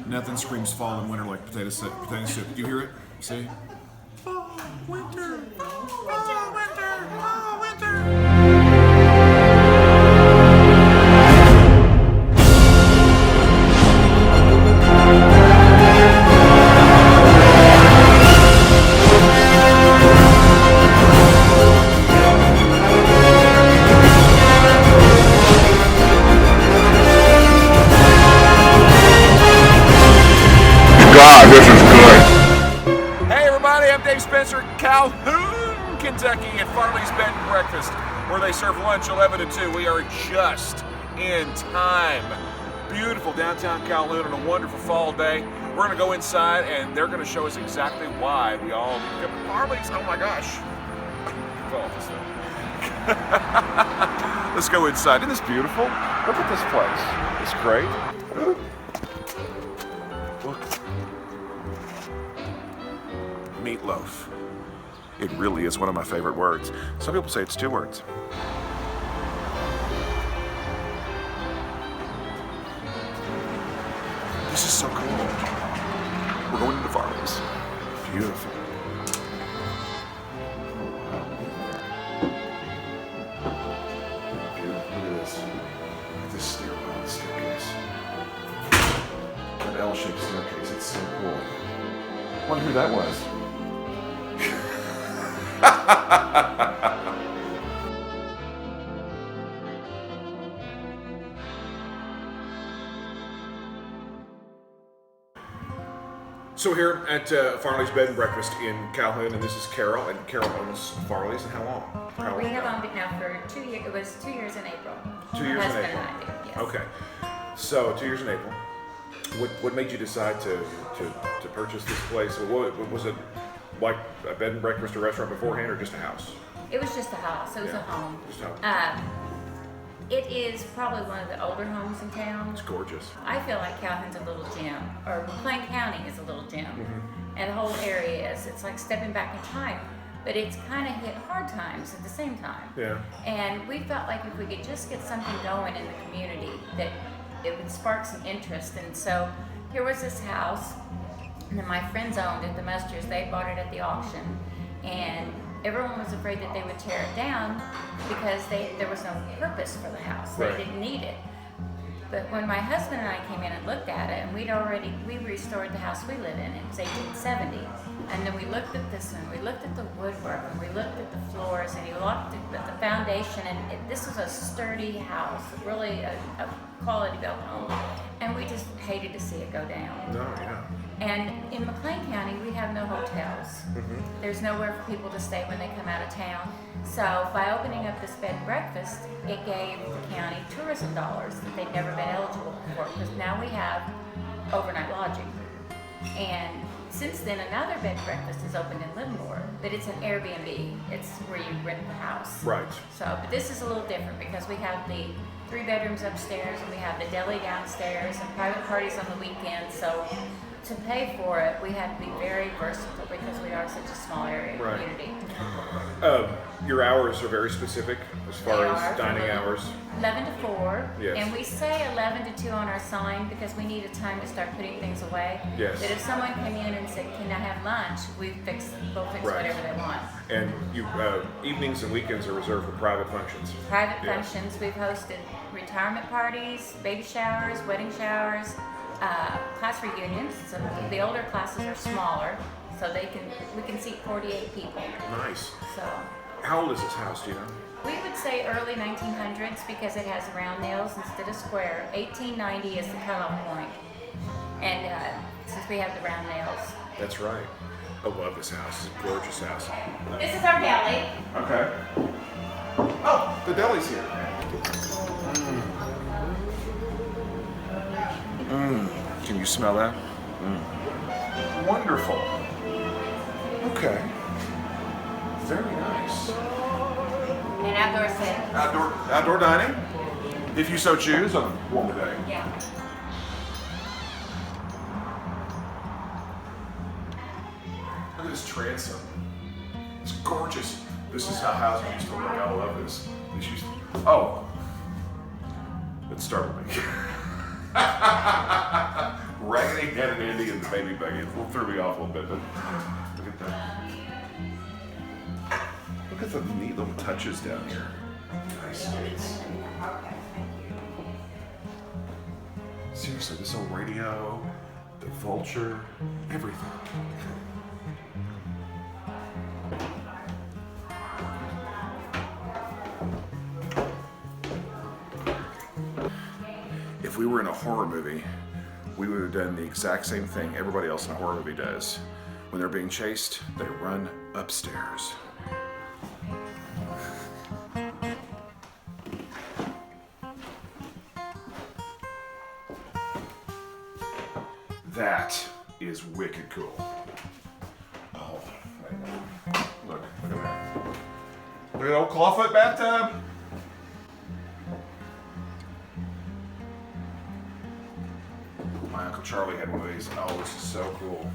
Nothing screams fall and winter like potato soup. Potato soup. Do you hear it? See? Fall, winter, fall, winter, fall, winter. This is good. Hey everybody, I'm Dave Spencer, Calhoun, Kentucky at Farley's Bed and Breakfast, where they serve lunch 11 to 2. We are just in time. Beautiful downtown Calhoun on a wonderful fall day. We're going to go inside and they're going to show us exactly why we all need to come to Farley's. Oh my gosh. Fall this thing. Let's go inside. Isn't this beautiful? Look at this place. It's great. Look. Meatloaf. It really is one of my favorite words. Some people say it's 2 words. This is so cool. We're going into Farley's. Beautiful. Beautiful. Look at this. Look at this stairwell and staircase. That L-shaped staircase. It's so cool. I wonder who that was. So here at Farley's Bed and Breakfast in Calhoun, and this is Carol, and Carol owns Farley's. And how long? We have owned it now for 2 years. It was 2 years in April. 2 years in Husband April. and I did, yes. Okay, so 2 years in April. What made you decide to purchase this place? What was it, like a bed and breakfast or restaurant beforehand, or just a house? It was just a house. It was Yeah, a home. just a home. It is probably one of the older homes in town. It's gorgeous. I feel like Calhoun's a little gem, or McLean County is a little gem, Mm-hmm. and the whole area is. It's like stepping back in time, but it's kind of hit hard times at the same time. Yeah. And we felt like if we could just get something going in the community, that it would spark some interest. And so here was this house, and then my friends owned it, the Musters. They bought it at the auction, and everyone was afraid that they would tear it down because there was no purpose for the house. Right. They didn't need it. But when my husband and I came in and looked at it, and we restored the house we live in. It was 1870. And then we looked at this one, we looked at the woodwork, and we looked at the floors, and he looked at the foundation, and this was a sturdy house, really a quality built home. And we just hated to see it go down. No, yeah. And in McLean County, we have no hotels. Mm-hmm. There's nowhere for people to stay when they come out of town. So by opening up this bed and breakfast, it gave the county tourism dollars that they'd never been eligible for, because now we have overnight lodging. And since then, another bed and breakfast is opened in Livermore, but it's an Airbnb. It's where you rent the house. Right. So, but this is a little different because we have the 3 bedrooms upstairs, and we have the deli downstairs, and private parties on the weekends. So to pay for it, we have to be very versatile because we are such a small area Right. community. Your hours are very specific as far They as are, dining hours. 11 to 4. Yes. And we say 11 to 2 on our sign because we need a time to start putting things away. Yes. That if someone came in and said, "Can I have lunch?" we'll fix Right. whatever they want. And you evenings and weekends are reserved for private functions. Private Yes. functions, we've hosted retirement parties, baby showers, wedding showers, class reunions. So the older classes are smaller, so we can seat 48 people. Nice. So How old is this house, do you know? we would say early 1900s because it has round nails instead of square. 1890 is the cutoff point, and since we have the round nails. That's right. I love this house. It's a gorgeous house. This is our deli. Okay. Oh, the deli's here. Can you smell that? Wonderful. Okay. Very nice. And outdoor setting. Outdoor dining, if you so choose, on a warm day. Yeah. Look at this transom. It's gorgeous. This is how houses used to look. I love this. This used to, oh, it startled me. Raggedy baby buggy. It threw me off a little bit, but look at that. Look at the neat little touches down here. Nice. Seriously, this old radio, the vulture, everything. If we were in a horror movie, we would have done the exact same thing everybody else in a horror movie does. When they're being chased, they run upstairs. That is wicked cool. Oh, look at that. Look at the old clawfoot bathtub. My Uncle Charlie had one of these. Oh, this is so cool.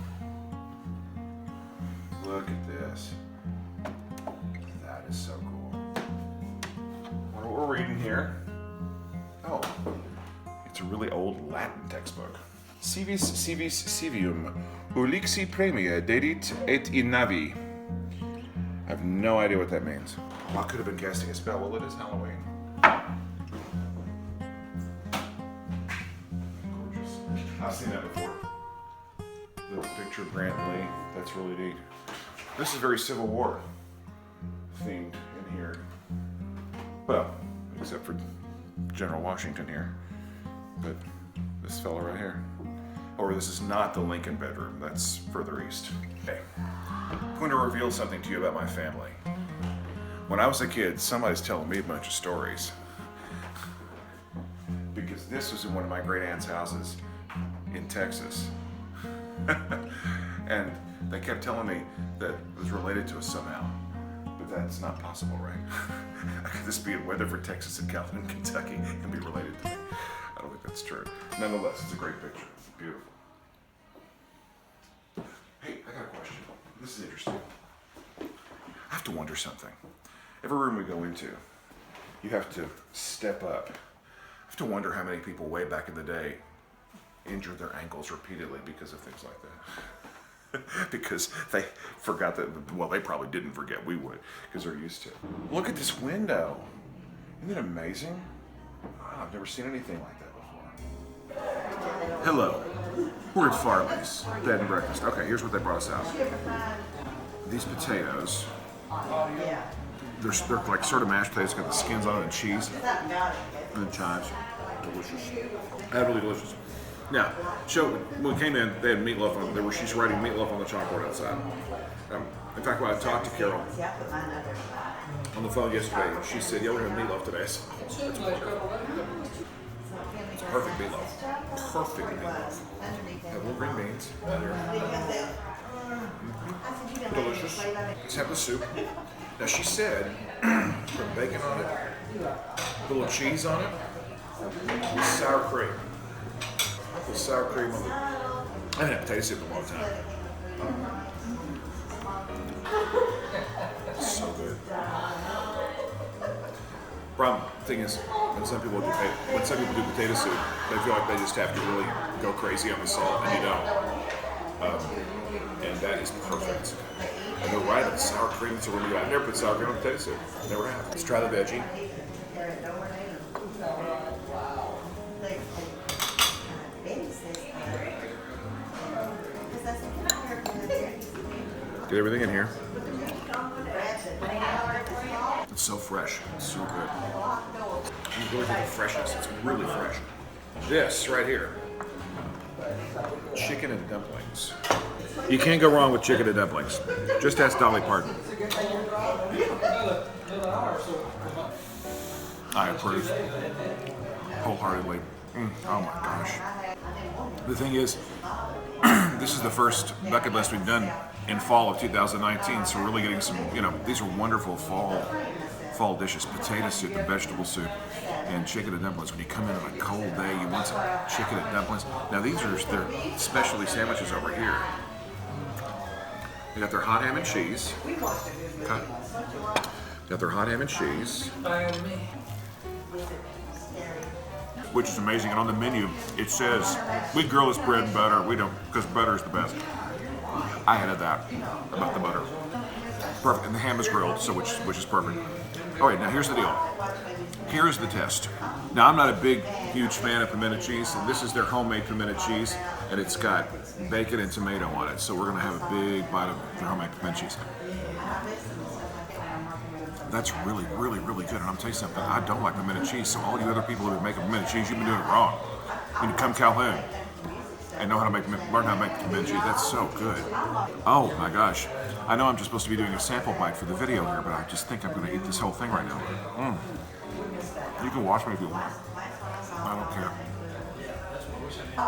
Look at this. That is so cool. Wonder what we're reading here. Oh, it's a really old Latin textbook. Civis civium, ulixi premia dedit et in navi. I have no idea what that means. Well, I could have been casting a spell. Well, it is Halloween. Gorgeous. I've seen that before. The picture of Grant Lee. That's really neat. This is very Civil War themed in here. Well, except for General Washington here. But this fella right here. Or this is not the Lincoln bedroom, that's further east. Okay, I'm going to reveal something to you about my family. When I was a kid, somebody's telling me a bunch of stories. Because this was in one of my great aunt's houses in Texas. And they kept telling me that it was related to us somehow. But that's not possible, right? How could this be in Weatherford, Texas and Calhoun, Kentucky and be related to me? I don't think that's true. Nonetheless, it's a great picture. It's beautiful. Hey, I got a question. This is interesting. I have to wonder something. Every room we go into, you have to step up. I have to wonder how many people way back in the day injured their ankles repeatedly because of things like that. Because they forgot that, well, they probably didn't forget. We would, because they're used to it. Look at this window. Isn't it amazing? Wow, I've never seen anything like that before. Hello. We're at Farley's bed and breakfast. Okay, here's what they brought us out. These potatoes, they're like sort of mashed potatoes, got the skins on it and cheese and chives. Delicious. Absolutely delicious. Now, when we came in, they had meatloaf on it. She's writing meatloaf on the chalkboard outside. In fact, when I talked to Carol on the phone yesterday, she said, yeah, we're going to have meatloaf today. I said, oh, that's wonderful. It's perfect meatloaf. Perfect meatloaf. Have little green beans. Delicious. Let's have the soup. Now she said, put bacon on it, a little cheese on it, with sour cream. With sour cream on it. I haven't had potato soup in a long time. It's so good. Problem thing is, when some people do potato soup, they feel like they just have to really go crazy on the salt, and you don't. And that is perfect. And they're right, the sour cream. So when I've never put sour cream on potato soup. Never have. Let's try the veggie. Get everything in here. It's so fresh. It's so good. You really get the freshness. It's really fresh. This right here. Chicken and dumplings. You can't go wrong with chicken and dumplings. Just ask Dolly Parton. I approve. Wholeheartedly. Oh my gosh. The thing is, this is the first bucket list we've done in fall of 2019, so we're really getting some, these are wonderful fall dishes. Potato soup and vegetable soup and chicken and dumplings. When you come in on a cold day, you want some chicken and dumplings. Now these are their specialty sandwiches over here. They got their hot ham and cheese. Okay. Got their hot ham and cheese. which is amazing. And on the menu, it says, we grill this bread and butter. We don't, because butter is the best. I added that about the butter. Perfect. And the ham is grilled, so which is perfect. All right, now here's the deal. Here's the test. Now, I'm not a big, huge fan of pimento cheese, and this is their homemade pimento cheese, and it's got bacon and tomato on it. So we're gonna have a big bite of their homemade pimento cheese. That's really, really, really good. And I'm telling you something, I don't like pimento cheese, so all you other people who are making pimento cheese, you've been doing it wrong. You need to come Calhoun and learn how to make pimento cheese. That's so good. Oh my gosh. I know I'm just supposed to be doing a sample bite for the video here, but I just think I'm gonna eat this whole thing right now. You can watch me if you want. I don't care.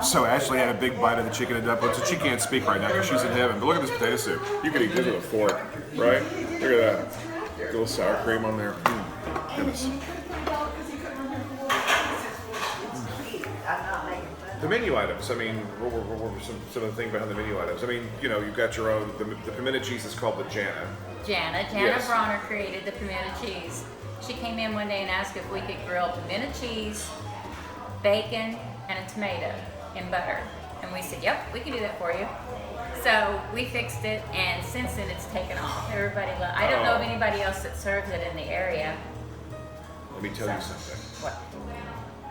So Ashley had a big bite of the chicken and dumplings, and she can't speak right now because she's in heaven. But look at this potato soup. You could eat this with a fork, right? Look at that. A little sour cream on there. Goodness. The menu items, I mean, what were some of the things behind the menu items? I mean, you know, you've got your own, the pimento cheese is called the Jana. Jana Yes. Bronner created the pimento cheese. She came in one day and asked if we could grill pimento cheese, bacon, and a tomato in butter. And we said, yep, we can do that for you. So we fixed it, and since then it's taken off. Everybody loves. I don't know of anybody else that serves it in the area. Let me tell you something. What?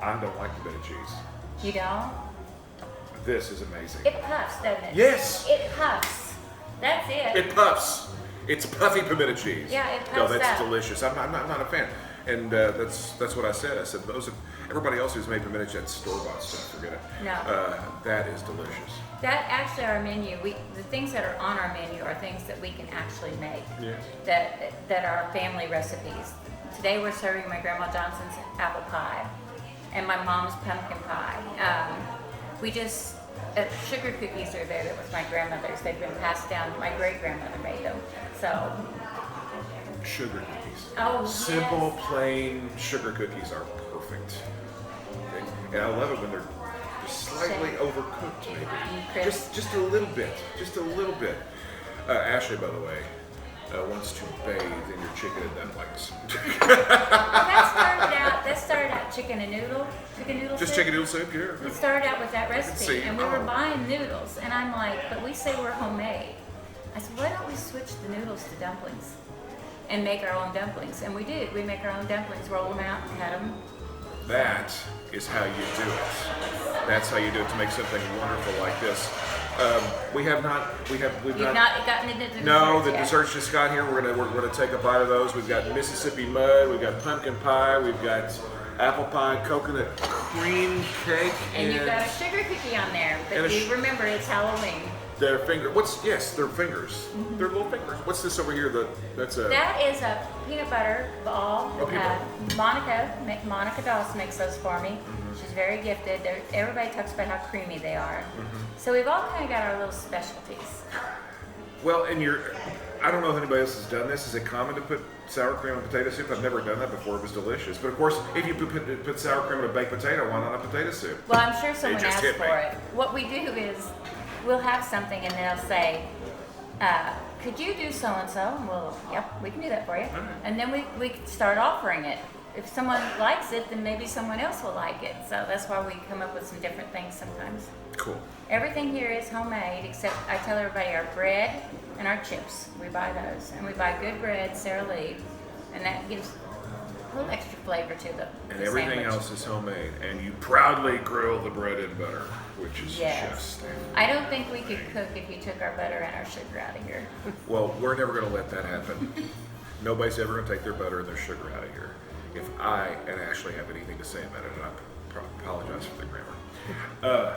I don't like pimento cheese. You don't? This is amazing. It puffs, doesn't it? Yes. It puffs. That's it. It puffs. It's puffy pimento cheese. Yeah, it puffs No, that's up. delicious. I'm not a fan. And that's what I said. I said, everybody else who's made pimento cheese, that's store-bought stuff, forget it. No. That is delicious. That actually our menu, the things that are on our menu are things that we can actually make. Yes. That are family recipes. Today we're serving my Grandma Johnson's apple pie and my mom's pumpkin pie. Sugar cookies are there. That was my grandmother's. They've been passed down. My great grandmother made them. So. Sugar cookies. Oh, Simple, yes. plain sugar cookies are perfect. Okay? And I love it when they're just slightly overcooked, maybe. Crisp. Just a little bit. Just a little bit. Ashley, by the way, wants to bathe in your chicken and dumplings. That started out chicken noodle Just soup. chicken noodle soup here. We started out with that see. recipe, and we were Oh. buying noodles, and I'm like, but we say we're homemade. I said, why don't we switch the noodles to dumplings and make our own dumplings? And we did. We make our own dumplings, roll them out, and had them. That is how you do it. That's how you do it to make something wonderful like this. We've not Gotten into the No, desserts the yet. desserts just got here. We're gonna take a bite of those. We've got Mississippi mud. We've got pumpkin pie. We've got apple pie, coconut cream cake, And you've got a sugar cookie on there, and but a you remember it's Halloween. their finger. Their fingers. They're little fingers. What's this over here? That's a. That is a peanut butter ball. Oh, peanut Monica Doss makes those for me. She's very gifted. Everybody talks about how creamy they are. So we've all kind of got our little specialties. Well, and I don't know if anybody else has done this. Is it common to put sour cream on potato soup? I've never done that before. It was delicious. But of course, if you put sour cream on a baked potato, why not a potato soup? Well, I'm sure someone just asked hit for me. it. What we do is we'll have something and they'll say, could you do so-and-so? And we'll, yep, we can do that for you. All right. And then we start offering it. If someone likes it, then maybe someone else will like it. So that's why we come up with some different things sometimes. Cool. Everything here is homemade, except I tell everybody our bread and our chips. We buy those. And we buy good bread, Sara Lee, and that gives a little extra flavor to the And the everything sandwich. else is homemade. And you proudly grill the bread and butter, which is Yes. just. I don't think we could cook if you took our butter and our sugar out of here. Well, we're never going to let that happen. Nobody's ever going to take their butter and their sugar out of here. If I and Ashley have anything to say about it, and I apologize for the grammar.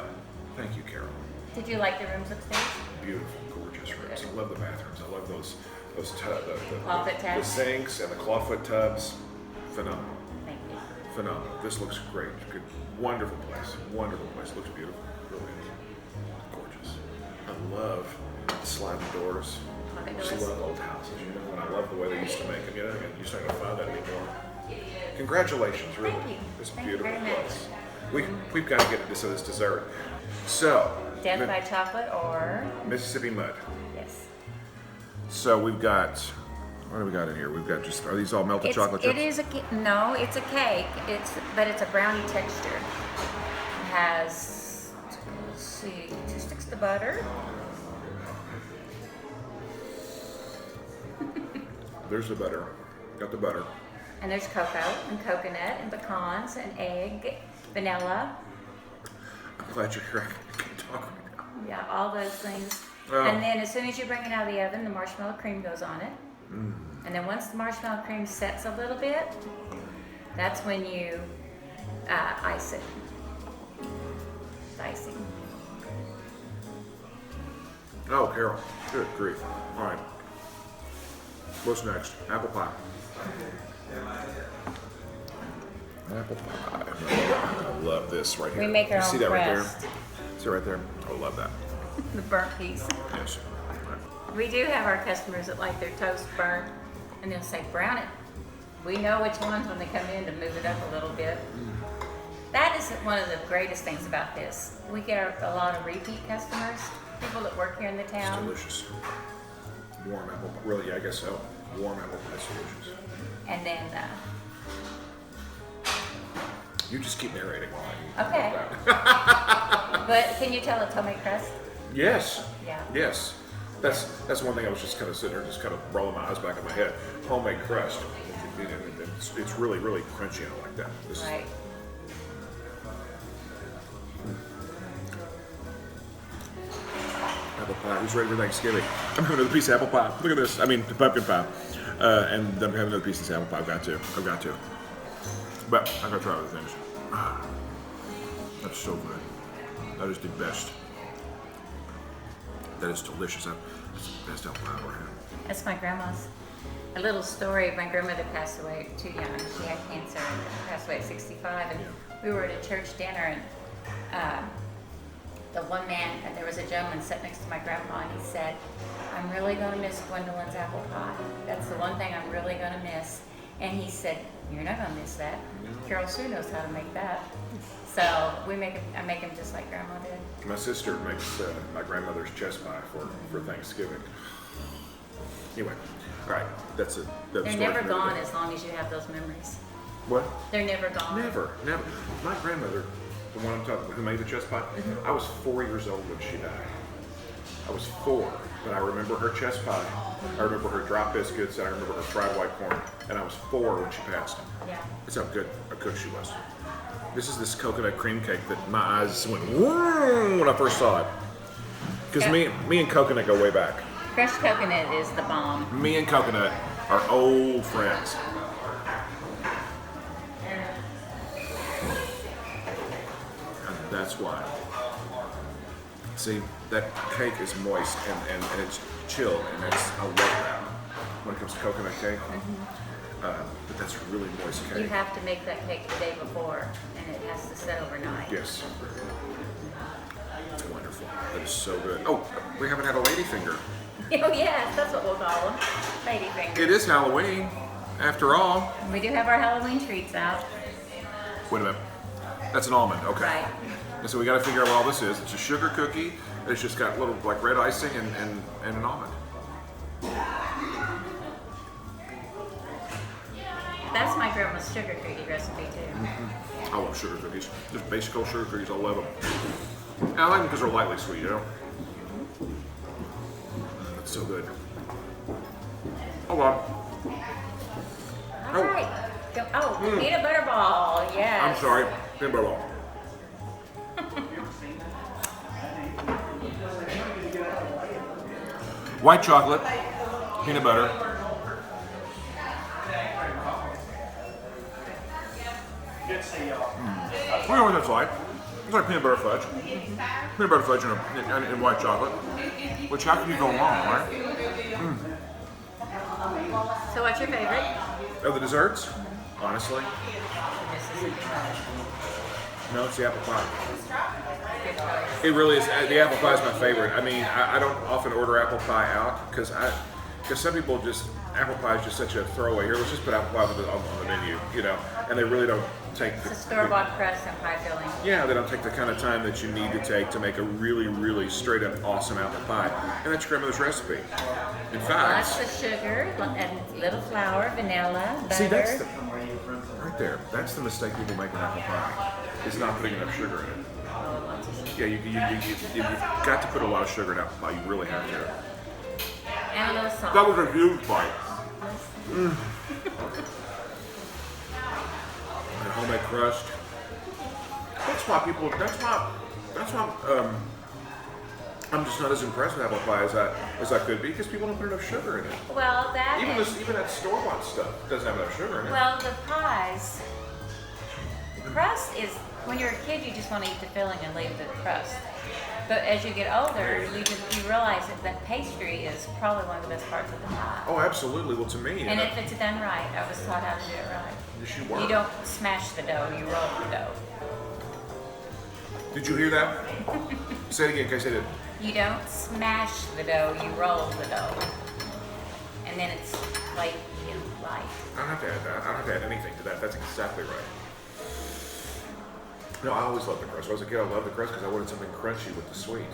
Thank you, Carol. Did you like the rooms upstairs? Beautiful, gorgeous rooms. Good. I love the bathrooms. I love those Clawfoot the tubs? sinks and the clawfoot tubs. Phenomenal, Thank you. phenomenal. This looks great. Good, wonderful place. Wonderful place. Looks beautiful. Really is. Gorgeous. I love sliding doors. Pocket I just doors? love old houses, you know, and I love the way they used to make them. You know, and you're starting to find that anymore. Congratulations, really. Thank you. It's a Thank you beautiful very much. place. We've got to get into this dessert. So, Death by chocolate or Mississippi mud. yes. So we've got, what do we got in here? We've got just, are these all melted chocolate chips? It is no, it's a cake. But it's a brownie texture. has, let's see, 2 sticks of butter. There's the butter. Got the butter. And there's cocoa and coconut and pecans and egg, vanilla. I'm glad you're here. I can talk right now. Yeah, all those things. Oh. And then as soon as you bring it out of the oven, the marshmallow cream goes on it. And then once the marshmallow cream sets a little bit, that's when you ice it. The icing. Oh, Carol. Good grief. All right. What's next? Apple pie. Apple pie. I love this right here. We make our You see own that right crust. there? See right there? I love that. The burnt piece. Yes. All right. We do have our customers that like their toast burnt, and they'll say, brown it. We know which ones when they come in to move it up a little bit. That is one of the greatest things about this. We get a lot of repeat customers, people that work here in the It's town. delicious. Warm apple pie. Really, yeah, I guess so. Warm apple pie is delicious. And then, You just keep narrating while I okay. that. But can you tell it's homemade crust? Yes. Yeah. Yes. That's one thing I was just kind of sitting there, just kind of rolling my eyes back in my head. Homemade crust. It's really, really crunchy. I like that. This Right. apple pie. Who's ready for Thanksgiving? I'm having another piece of apple pie. Look at this. I mean, pumpkin pie. And then I'm having another piece of apple pie. I've got to. But I gotta try other things. Ah, that's so good. That is the best. That is delicious. That's the best apple pie I've ever had. That's my grandma's. A little story, my grandmother passed away too young. She had cancer and passed away at 65. And we were at a church dinner, and the one man, there was a gentleman sitting next to my grandma, and he said, I'm really going to miss Gwendolyn's apple pie. That's the one thing I'm really going to miss. And he said, you're not going to miss that. Carol Sue knows how to make that. So I make them just like Grandma did. My sister makes my grandmother's chest pie for Thanksgiving. Anyway, all right, that's it. They're never gone as long as you have those memories. What? They're never gone. Never. My grandmother, the one I'm talking about, who made the chest pie, I was 4 years old when she died. I was 4, but I remember her chest pie. I remember her drop biscuits, and I remember her fried white corn. And I was 4 when she passed. Yeah. That's how good a cook she was. This is this coconut cream cake that my eyes went whoa when I first saw it. Because me and coconut go way back. Crushed coconut is the bomb. Me and coconut are old friends. And that's why. See, that cake is moist and it's chill, and I love that when it comes to coconut cake. But that's really moist cake. You have to make that cake the day before, and it has to sit overnight. Yes. It's wonderful. That is so good. Oh, we haven't had a ladyfinger. Oh yes, that's what we'll call them, ladyfingers. It is Halloween, after all. We do have our Halloween treats out. Wait a minute. That's an almond. Okay. Right. And so we got to figure out what all this is. It's a sugar cookie. It's just got little like red icing and an almond. That's my grandma's sugar cookie recipe too. I love sugar cookies. Just basic old sugar cookies. I love them. And I like them because they're lightly sweet, you know? That's so good. Hold on. All right. The peanut butter ball. Yes. I'm sorry. Peanut butter ball. White chocolate, peanut butter. We know what that's like. It's like peanut butter fudge. Peanut butter fudge and white chocolate. Which, how can you go wrong, right? So what's your favorite? Of the desserts? Honestly, Mississippi Pie. no, it's the apple pie. Good choice. It really is. The apple pie is my favorite. I mean, I don't often order apple pie out because some people just, apple pie is just such a throwaway. Here, let's just put apple pie on the menu, you know, and they really don't take It's a store-bought crust and pie filling. Yeah, they don't take the kind of time that you need to take to make a really, really straight up awesome apple pie. And that's grandmother's recipe. In fact, Lots of sugar and little flour, vanilla, butter. see, that's right there. That's the mistake people make with apple pie. Is not putting enough sugar in it. Yeah, you got to put a lot of sugar in apple pie. You really have to. And a little salt. That was a huge bite. And homemade crust. That's why I'm just not as impressed with apple pie as I could be, because people don't put enough sugar in it. Well, Even that store-bought stuff doesn't have enough sugar in it. Well, the pies, the crust is, when you're a kid, you just want to eat the filling and leave the crust. But as you get older, you realize that the pastry is probably one of the best parts of the pie. Oh, absolutely. Well, to me, And if it's done right, I was taught how to do it right. yes, you were. You don't smash the dough, you roll the dough. Did you hear that? Say it again, in case I did. You don't smash the dough, you roll the dough. And then it's like light. I don't have to add that. I don't have to add anything to that. That's exactly right. No, I always loved the crust. When I was a kid, I loved the crust because I wanted something crunchy with the sweet.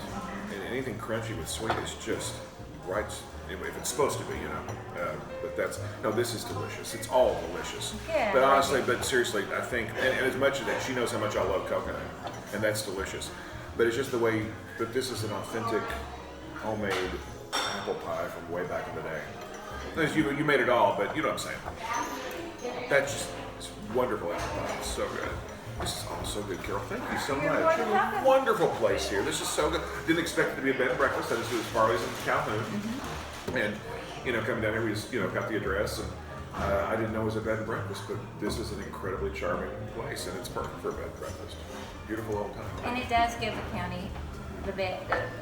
And anything crunchy with sweet is just right, if it's supposed to be, you know. But this is delicious. It's all delicious. Yeah, but I like honestly, it. but seriously, I think, and as much as that, she knows how much I love coconut, and that's delicious. But it's just the way that this is an authentic, homemade apple pie from way back in the day. You made it all, but you know what I'm saying. That's just it's wonderful apple pie. It's so good. This is all so good, Carol. Thank you so much. more than welcome. Wonderful place here. This is so good. Didn't expect it to be a bed and breakfast. I just knew it was Farley's in Calhoun. And, coming down here, we just, got the address. And I didn't know it was a bed and breakfast, but this is an incredibly charming place. And it's perfect for a bed and breakfast. Beautiful old time. And it does give the county the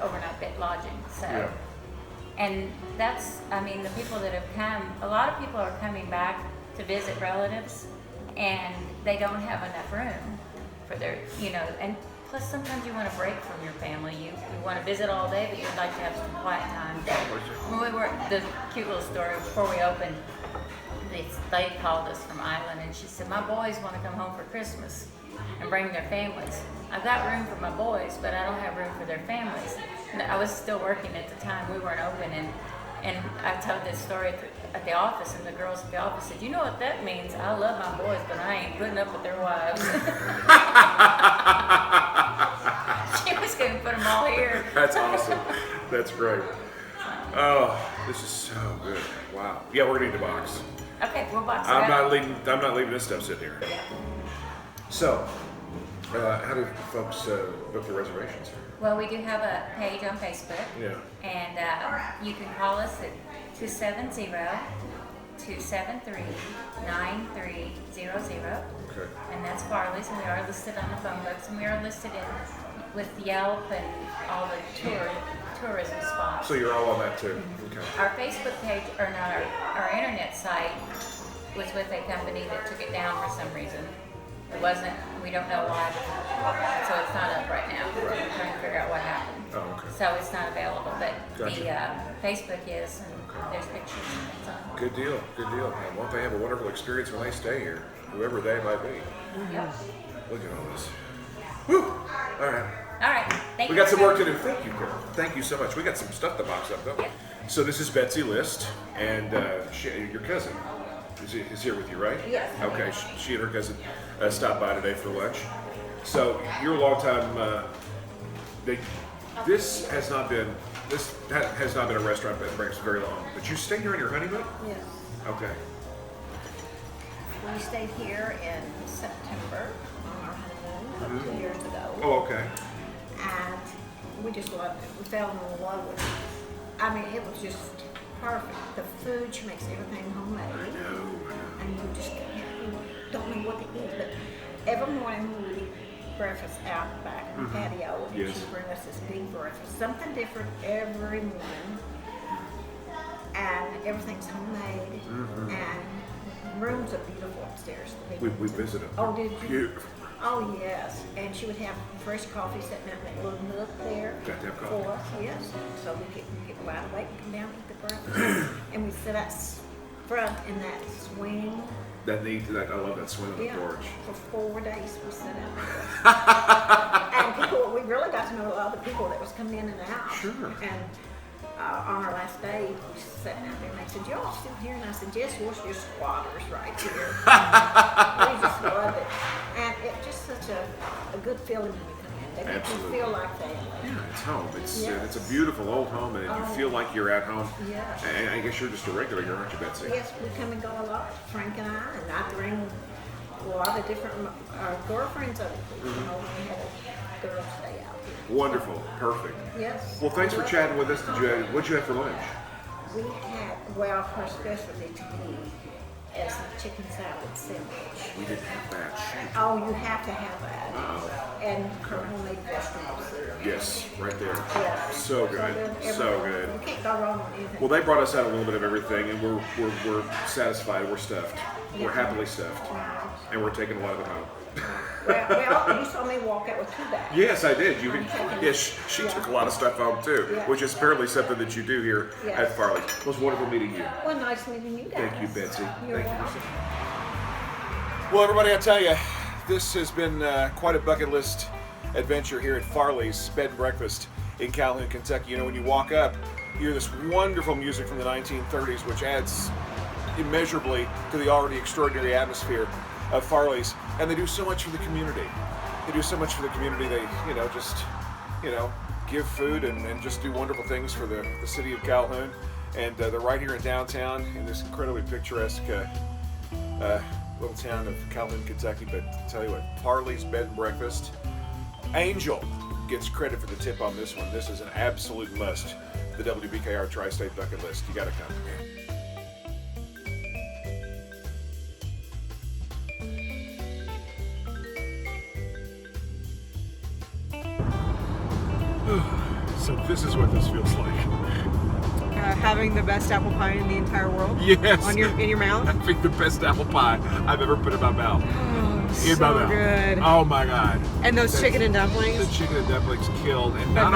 overnight bed lodging. So, Yeah. and that's, the people that have come, a lot of people are coming back to visit relatives, and they don't have enough room for their, and plus sometimes you want a break from your family. You want to visit all day, but you'd like to have some quiet time. When we were, the cute little story, before we opened, this lady called us from Island, and she said, my boys want to come home for Christmas and bring their families. I've got room for my boys, but I don't have room for their families. And I was still working at the time. We weren't open, and I told this story at the office, and the girls at the office said, you know what that means? I love my boys, but I ain't putting up with their wives. She was going to put them all here. That's awesome. That's great. Oh, this is so good. Wow. Yeah, we're going to eat the box. Okay, we'll box it I'm up. not leaving this stuff sitting here. Yeah. So, how do folks book their reservations? Well, we do have a page on Facebook. Yeah. And you can call us at 270-273-9300. Okay. And that's Farley's, and we are listed on the phone books, and we are listed with Yelp and all the tourism spots. So you're all on that too? Okay. Our Facebook page, or not, our internet site was with a company that took it down for some reason. It wasn't, we don't know why, so it's not up right now. We're trying to figure out what happened. Oh, okay. So it's not available, but Gotcha. the Facebook is, and there's pictures and things on it. Good deal. Good deal. And won't they have a wonderful experience when they stay here, whoever they might be? Yep. Look at all this. Whew. All right. All right, thank We you. got some work to do. Thank you, Carol. Thank you so much. We got some stuff to box up, though. Yeah. So this is Betsy List, and your cousin is here with you, right? Yes. Okay. She and her cousin stopped by today for lunch. So you're a long time. This has not been a restaurant bed and breakfast very long. But you stayed here on your honeymoon? Yes. Okay. We stayed here in September on our honeymoon 2 years ago. Oh, okay. And we just loved it. We fell in love with it. It was just perfect. The food, she makes everything homemade. And you just don't know what to eat. But every morning we would eat breakfast out back in the patio. And Yes. she'd bring us this big breakfast. Something different every morning. And everything's homemade. And rooms are beautiful upstairs. We visited. Oh, did you? Beautiful. Oh, yes. And she would have fresh coffee sitting out in that little nook there. Got to have For coffee. us, yes. So we could get wide awake and come down and eat the breakfast. And we sit out front in that swing. I love that swing on the Yeah, porch. for 4 days we sat out there. And we really got to know a lot of the people that was coming in and out. Sure. And on our last day, we sat out there and they said, y'all still here? And I said, yes, we're just squatters right here. We just love it. And it's just such a good feeling when we come in They make you Absolutely. feel like family. Yeah, it's home. It's Yes. a beautiful old home, and you feel like you're at home. Yes. And I guess you're just a regular here, aren't you, Betsy? Yes, we come and go a lot, Frank and I bring a lot of different girlfriends over. You know, we have a girl stay out here. Wonderful. Perfect. Yes. Well, thanks for Yes. chatting with us. What'd you have for lunch? We had, well, her specialty to me is a chicken salad sandwich. We didn't have that. Shoot. Oh, you have to have that. Uh-oh. And her homemade vegetables. Yes, right there. Yeah. So good. So good. You can't go wrong with anything. Well, they brought us out a little bit of everything, and we're satisfied. We're stuffed. We're happily stuffed, and we're taking a lot of it home. Well, you saw me walk out with 2 bags. Yes, I did. taking- Yes, she took a lot of stuff home too, Yeah. which is apparently something that you do here Yes. at Farley. It was wonderful meeting you. Well, nice meeting you guys. Thank you, Betsy. You're Thank you. welcome. Well, everybody, I tell you, this has been quite a bucket list adventure here at Farley's Bed and Breakfast in Calhoun, Kentucky. You know, when you walk up, you hear this wonderful music from the 1930s, which adds immeasurably to the already extraordinary atmosphere of Farley's. And they do so much for the community. They do so much for the community. They, just give food and just do wonderful things for the city of Calhoun. And they're right here in downtown in this incredibly picturesque little town of Calhoun, Kentucky. But I tell you what, Farley's Bed and Breakfast. Angel gets credit for the tip on this one. This is an absolute must. The WBKR Tri-State Bucket List. You got to come. So this is what this feels like. Having the best apple pie in the entire world. Yes. In your mouth. Having the best apple pie I've ever put in my mouth. Oh, In so my mouth. good. Oh my God. And those That's- chicken and dumplings. The chicken and dumplings killed, and not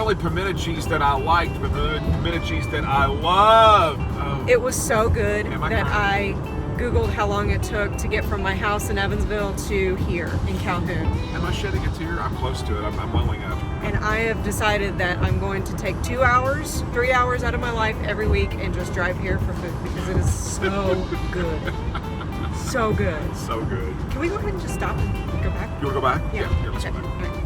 only pimento cheese that I liked, but the pimento cheese that I love. Oh. It was so good Am I that crying? I Googled how long it took to get from my house in Evansville to here in Calhoun. Am I shedding a tear? I'm close to it. I'm welling up. And I have decided that I'm going to take 2 hours, 3 hours out of my life every week and just drive here for food because it is so good. So good. So good. Can we go ahead and just stop and go back? You want to go back? Yeah. Here, let's Okay. go back. All right.